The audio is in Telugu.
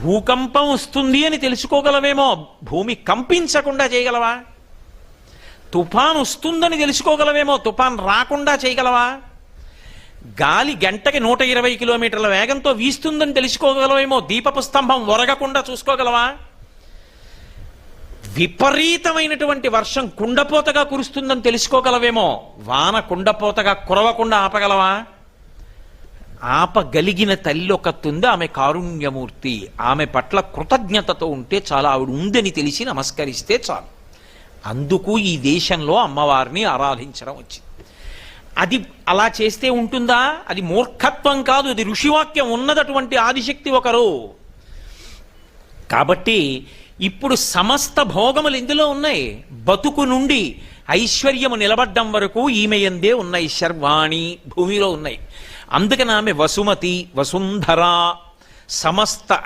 భూకంపం వస్తుంది అని తెలుసుకోగలవేమో, భూమి కంపించకుండా చేయగలవా? తుఫాన్ వస్తుందని తెలుసుకోగలవేమో, తుఫాన్ రాకుండా చేయగలవా? గాలి గంటకి 120 కిలోమీటర్ల వేగంతో వీస్తుందని తెలుసుకోగలవేమో, దీపపు స్తంభం ఒరగకుండా చూసుకోగలవా? విపరీతమైనటువంటి వర్షం కుండపోతగా కురుస్తుందని తెలుసుకోగలవేమో, వాన కుండపోతగా కురవకుండా ఆపగలవా? ఆపగలిగిన తల్లి ఒకతుంది, ఆమె కారుణ్యమూర్తి. ఆమె పట్ల కృతజ్ఞతతో ఉంటే చాలా, ఆవిడ ఉందని తెలిసి నమస్కరిస్తే చాలు. అందుకు ఈ దేశంలో అమ్మవారిని ఆరాధించడం వచ్చింది. అది అలా చేస్తే ఉంటుందా? అది మూర్ఖత్వం కాదు, అది ఋషివాక్యం. ఉన్నదటువంటి ఆదిశక్తి ఒకరు. కాబట్టి ఇప్పుడు సమస్త భోగములు ఇందులో ఉన్నాయి. బతుకు నుండి ఐశ్వర్యము నిలబడ్డం వరకు ఈమె యందే ఉన్నాయి. శర్వాణి భూమిలో ఉన్నాయి. అందుకని ఆమె వసుమతి, వసుంధర, సమస్త